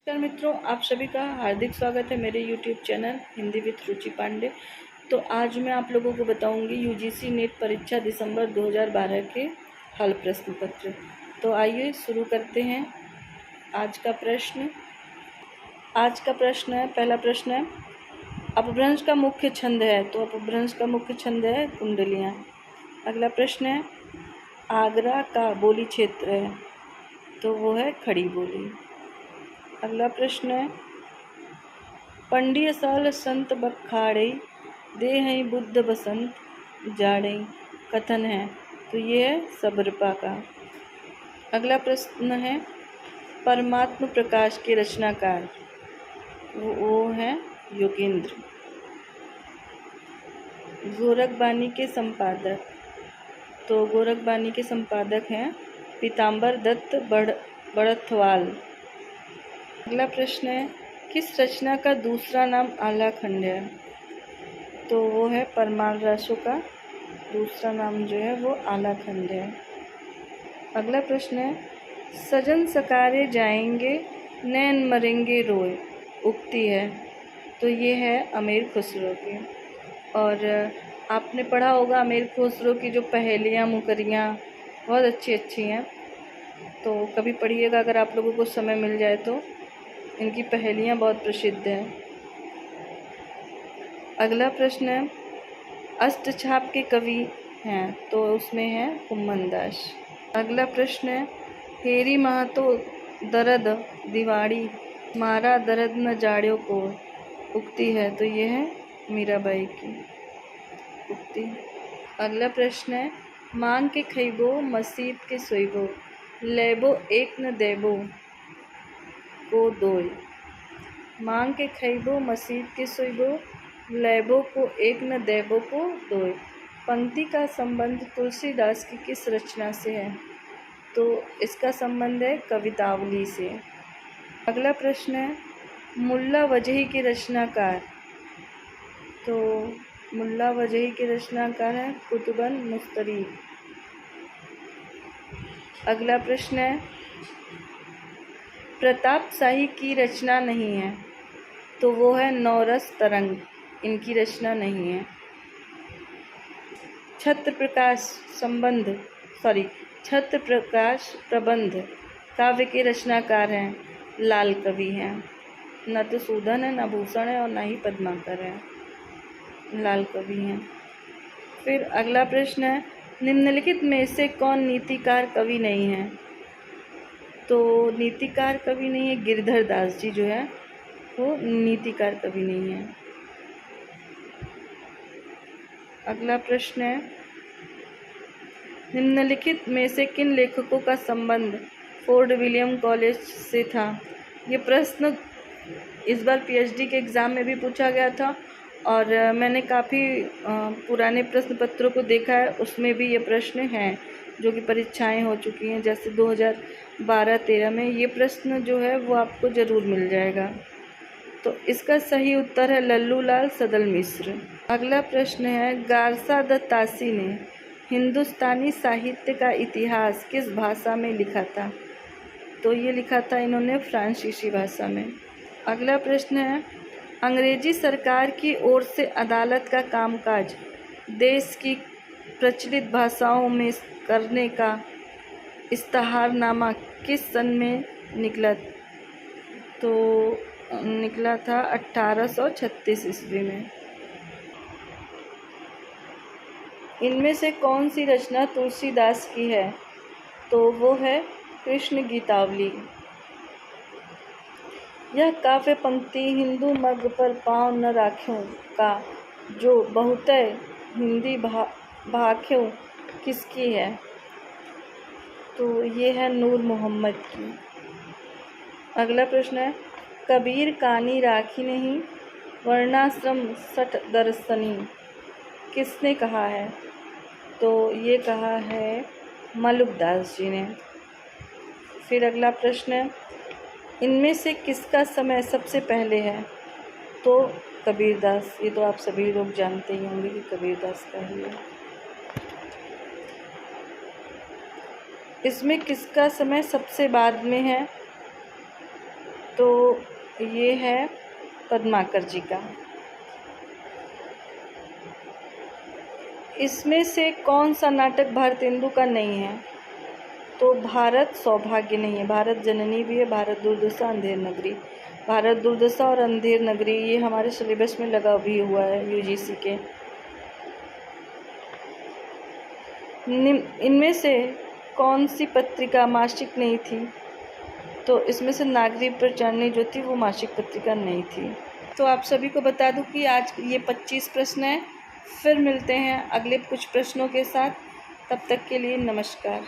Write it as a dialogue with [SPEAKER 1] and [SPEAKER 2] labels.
[SPEAKER 1] नमस्कार मित्रों, आप सभी का हार्दिक स्वागत है मेरे YouTube चैनल हिंदी विद रुचि पांडे। तो आज मैं आप लोगों को बताऊंगी यूजीसी नेट परीक्षा दिसंबर 2012 के हल प्रश्न पत्र। तो आइए शुरू करते हैं। आज का प्रश्न है, पहला प्रश्न है, अपभ्रंश का मुख्य छंद है। तो अपभ्रंश का मुख्य छंद है कुंडलियाँ। अगला प्रश्न है, आगरा का बोली क्षेत्र है। तो वो है खड़ी बोली। अगला प्रश्न है, पंडिय साल संत बखाड़े दे हैं बुद्ध बसंत जाड़े कथन है। तो ये है सबरपा का। अगला प्रश्न है, परमात्म प्रकाश के रचनाकार वो है योगेंद्र। गोरखबानी के संपादक, तो गोरखबानी के संपादक हैं पीताम्बर दत्त बड़थवाल। अगला प्रश्न है, किस रचना का दूसरा नाम आलाखंड है। तो वो है परमाल रासो का दूसरा नाम जो है वो आलाखंड है। अगला प्रश्न है, सजन सकारे जाएंगे नैन मरेंगे रोए उक्ति है। तो ये है अमीर खुसरो की। और आपने पढ़ा होगा अमीर खुसरो की जो पहेलियाँ मुकरियाँ बहुत अच्छी हैं। तो कभी पढ़िएगा अगर आप लोगों को समय मिल जाए तो। इनकी पहेलियाँ बहुत प्रसिद्ध हैं। अगला प्रश्न है, अष्टछाप के कवि हैं। तो उसमें है कुम्मन दास। अगला प्रश्न है, हेरी महतो दर्द दिवाड़ी मारा दर्द न जाड़्यो को उक्ति है। तो ये है मीराबाई की उक्ति। अगला प्रश्न है, मांग के खइबो मसीत के सोइबो लेबो एक न देबो को दोय। मांग के खइबो मसीत के सोइबो लेबो को एक न देबो को दोय पंक्ति का संबंध तुलसीदास की किस रचना से है। तो इसका संबंध है कवितावली से। अगला प्रश्न है, मुल्ला वजही के रचनाकार। तो मुल्ला वजही के रचनाकार है कुतुबन मुस्तरीद। अगला प्रश्न है, प्रताप शाही की रचना नहीं है। तो वो है नौरस तरंग, इनकी रचना नहीं है। छत्र प्रकाश प्रबंध काव्य के रचनाकार हैं लाल कवि हैं। न तो सूदन है, न भूषण है और न ही पद्माकर है, लाल कवि हैं। फिर अगला प्रश्न है, निम्नलिखित में से कौन नीतिकार कवि नहीं है। तो नीतिकार कवि नहीं है, गिरधर दास जी जो है वो नीतिकार कवि नहीं है। अगला प्रश्न है, निम्नलिखित में से किन लेखकों का संबंध फोर्ट विलियम कॉलेज से था। ये प्रश्न इस बार पीएचडी के एग्ज़ाम में भी पूछा गया था और मैंने काफ़ी पुराने प्रश्न पत्रों को देखा है, उसमें भी ये प्रश्न हैं जो कि परीक्षाएं हो चुकी हैं। जैसे 2012-13 में ये प्रश्न जो है वो आपको ज़रूर मिल जाएगा। तो इसका सही उत्तर है लल्लूलाल सदल मिश्र। अगला प्रश्न है, गारसा द तासी ने हिंदुस्तानी साहित्य का इतिहास किस भाषा में लिखा था। तो ये लिखा था इन्होंने फ्रांसीसी भाषा में। अगला प्रश्न है, अंग्रेजी सरकार की ओर से अदालत का कामकाज देश की प्रचलित भाषाओं में करने का इस्ताहारनामा किस सन में निकला। तो निकला था 1836 ईस्वी में। इनमें से कौन सी रचना तुलसीदास की है। तो वो है कृष्ण गीतावली। यह काव्य पंक्ति हिंदू मर्ग पर पाँव न राख्यों का जो बहुतय हिंदी भाख्यों किसकी है। तो ये है नूर मोहम्मद की। अगला प्रश्न है, कबीर कानी राखी नहीं वर्णाश्रम सठ दर्शनी किसने कहा है। तो ये कहा है मलुकदास जी ने। फिर अगला प्रश्न है, इनमें से किसका समय सबसे पहले है। तो कबीरदास। ये तो आप सभी लोग जानते ही होंगे कि कबीरदास का ही है। इसमें किसका समय सबसे बाद में है। तो ये है पद्माकर जी का। इसमें से कौन सा नाटक भारतेंदु का नहीं है? तो भारत सौभाग्य नहीं है, भारत जननी भी है, भारत दुर्दशा, अंधेर नगरी। भारत दुर्दशा और अंधेर नगरी ये हमारे सिलेबस में लगा भी हुआ है यूजीसी के। इनमें से कौन सी पत्रिका मासिक नहीं थी? तो इसमें से नागरिक प्रचारणी जो थी वो मासिक पत्रिका नहीं थी। तो आप सभी को बता दूं कि आज ये 25 प्रश्न हैं। फिर मिलते हैं अगले कुछ प्रश्नों के साथ। तब तक के लिए नमस्कार।